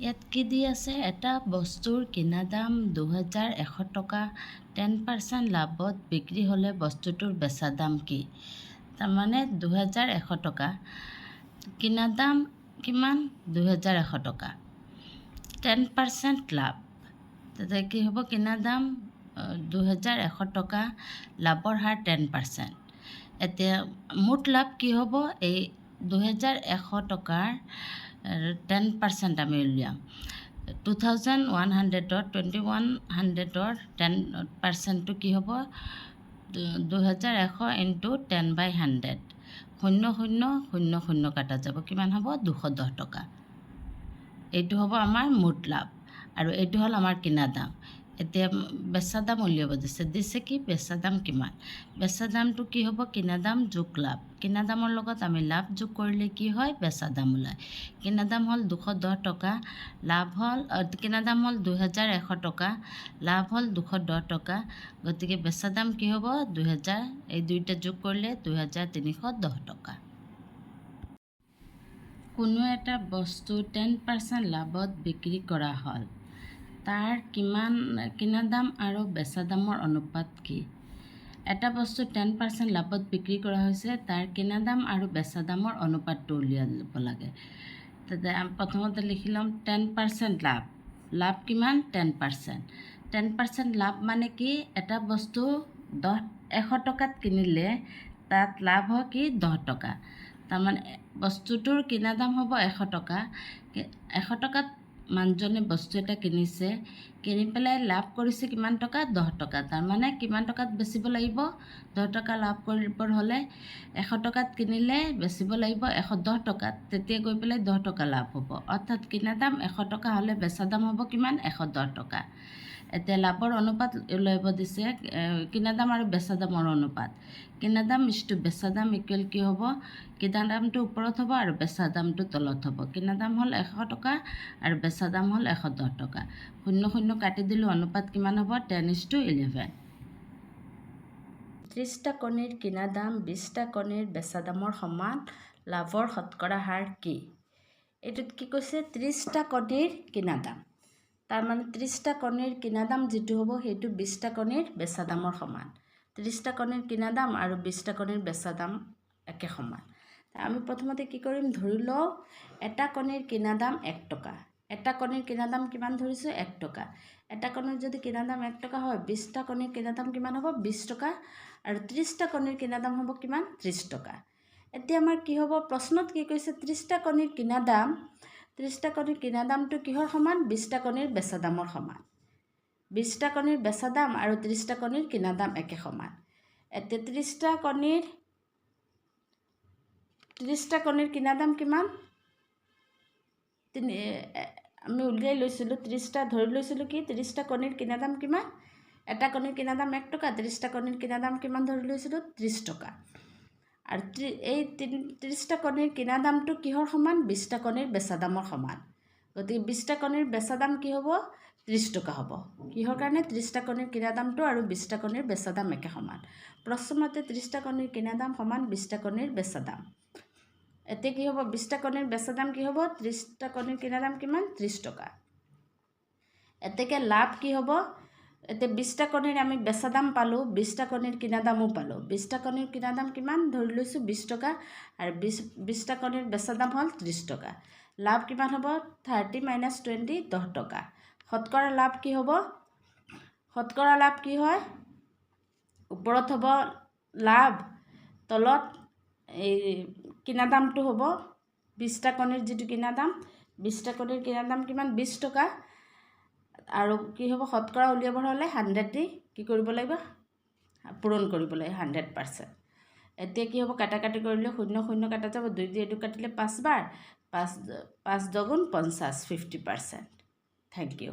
ইয়াত কি দি আছে, এটা বস্তুৰ কিনা দাম 2100 টকা, 10% লাভত বিক্ৰী হ'লে বস্তুটোৰ বেচা দাম কি? তাৰমানে 2100 টকা, কিনা দাম কিমান? 2100 টকা, 10% লাভ, তেতিয়া কি হ'ব? কিনা দাম 2100 টকা, লাভৰ হাৰ 10%। এতিয়া মুঠ লাভ কি হ'ব? এই 2100 টকাৰ 10% আমি উলিয়াম। 2100ৰ 2100ৰ 10%টো কি হ'ব? 2100 ইনটু 10/100, 0000 কাটা যাব, কিমান হ'ব? 210 টকা। এইটো হ'ব আমাৰ মুঠ লাভ আৰু এইটো হ'ল আমাৰ কিনা দাম। এতিয়া বেচা দাম উলিয়াব দিছে কি বেচা দাম কিমান? বেচা দামটো কি হ'ব? কিনা দাম যোগ লাভ। কিনা দামৰ লগত আমি লাভ যোগ কৰিলে কি হয়? বেচা দাম ওলায়। কিনা দাম হ'ল 210 টকা, লাভ হ'ল কিনা দাম হ'ল 2100 টকা, লাভ হ'ল 210 টকা, গতিকে বেচা দাম কি হ'ব? 2000, এই দুইটা যোগ কৰিলে 2310 টকা। কোনো এটা বস্তু 10% লাভত বিক্ৰী কৰা হ'ল, তাৰ কিনা দাম আৰু বেচা দামৰ অনুপাত কি? এটা বস্তু 10% লাভত বিক্ৰী কৰা হৈছে, তাৰ কিনা দাম আৰু বেচা দামৰ অনুপাতটো উলিয়াব লাগে। তেতিয়া প্ৰথমতে লিখি ল'ম 10% লাভ। লাভ কিমান? 10%। 10% লাভ মানে কি? এটা বস্তু 100 টকাত কিনিলে তাত লাভ হয় কি? 10 টকা। তাৰমানে বস্তুটোৰ কিনা দাম হ'ব 100 টকা। 100 টকাত মানুহজনে বস্তু এটা কিনিছে, কিনি পেলাই লাভ কৰিছে কিমান টকা? 10 টকা। তাৰমানে কিমান টকাত বেচিব লাগিব? 10 টকা লাভ কৰিব হ'লে 100 টকাত কিনিলে বেচিব লাগিব 110 টকাত, তেতিয়া গৈ পেলাই 10 টকা লাভ হ'ব। অৰ্থাৎ কিনা দাম 100 টকা হ'লে বেচা দাম হ'ব কিমান? 110 টকা। এতিয়া লাভৰ অনুপাত উলিয়াব দিছে, কিনা দাম আৰু বেচা দামৰ অনুপাত। কিনা দাম ইছটো বেচা দাম ইকুৱেল কি হ'ব? কিনা দামটো ওপৰত হ'ব আৰু বেচা দামটো তলত হ'ব। কিনা দাম হ'ল 100 টকা আৰু বেচা দাম হ'ল 110 টকা। 00 কাটি দিলোঁ, অনুপাত কিমান হ'ব? 10:11। 30টা কণীৰ কিনা দাম 20টা কণীৰ বেচা দামৰ সমান, লাভৰ শতকৰা হাৰ কি? এইটোত কি কৈছে? 30টা কণীৰ কিনা দাম। তাৰমানে 30টা কণীৰ কিনা দাম যিটো হ'ব সেইটো 20টা কণীৰ বেচা দামৰ সমান। 30টা কণীৰ কিনা দাম আৰু 20টা কণীৰ বেচা দাম একে সমান। আমি প্ৰথমতে কি কৰিম? ধৰি লওঁ এটা কণীৰ কিনা দাম 1 টকা। এটা কণীৰ কিনা দাম কিমান ধৰিছোঁ? 1 টকা। এটা কণীৰ যদি কিনা দাম 1 টকা হয়, 20টা কণীৰ কিনা দাম কিমান হ'ব? 20 টকা। আৰু 30টা কণীৰ কিনা দাম হ'ব কিমান? 30 টকা। এতিয়া আমাৰ কি হ'ব? প্ৰশ্নত কি কৈছে? 30টা কণীৰ কিনা দাম, 30টা কণীৰ কিনা দামটো কিহৰ সমান? 20টা কণীৰ বেচা দামৰ সমান। 20টা কণীৰ বেচা দাম আৰু 30টা কণীৰ কিনা দাম একে সমান। এতিয়া 30টা কণীৰ কিনা দাম কিমান? আমি উলিয়াই লৈছিলোঁ 30টা, ধৰি লৈছিলোঁ কি 30টা কণীৰ কিনা দাম কিমান? এটা কণীৰ কিনা দাম 1 টকা, 30টা কণীৰ কিনা দাম কিমান ধৰি লৈছিলোঁ? 30 টকা। আৰু এই 30টা কণীৰ কিনা দামটো কিহৰ সমান? 20টা কণীৰ বেচা দামৰ সমান। গতিকে 20টা কণীৰ বেচা দাম কি হ'ব? 30 টকা হ'ব। কিহৰ কাৰণে? 30টা কণীৰ কিনা দামটো আৰু 20টা কণীৰ বেচা দাম একে সমান। প্ৰশ্নমতে 30টা কণীৰ কিনা দাম সমান 20টা কণীৰ বেচা দাম। এতিয়া কি হ'ব? 20টা কণীৰ বেচা দাম কি হ'ব? 30টা কণীৰ কিনা দাম কিমান? 30 টকা। এতেকে লাভ কি হ'ব? এতিয়া 20টা কণীৰ আমি বেচা দাম পালোঁ, 20টা কণীৰ কিনা দামো পালোঁ। 20টা কণীৰ কিনা দাম কিমান ধৰি লৈছোঁ? 20 টকা। আৰু 20টা কণীৰ বেচা দাম হ'ল 30 টকা। লাভ কিমান হ'ব? 30 - 20, 10 টকা। শতকৰা লাভ কি হ'ব? শতকৰা লাভ কি হয়? ওপৰত হ'ব লাভ, তলত এই কিনা দামটো হ'ব 20টা কণীৰ যিটো কিনা দাম, 20টা কণীৰ কিনা দাম কিমান? 20 টকা। আৰু কি হ'ব? শতকৰা উলিয়াব হ'লে 100 দি কি কৰিব লাগিব? পূৰণ কৰিব লাগিব 100%। এতিয়া কি হ'ব? কাটাকাটি কৰিলে 00 কাটা যাব, 2 দিয়ে 2 কাটিলে 5 বাৰ, 5 × 2 = 50, 50%। Thank U.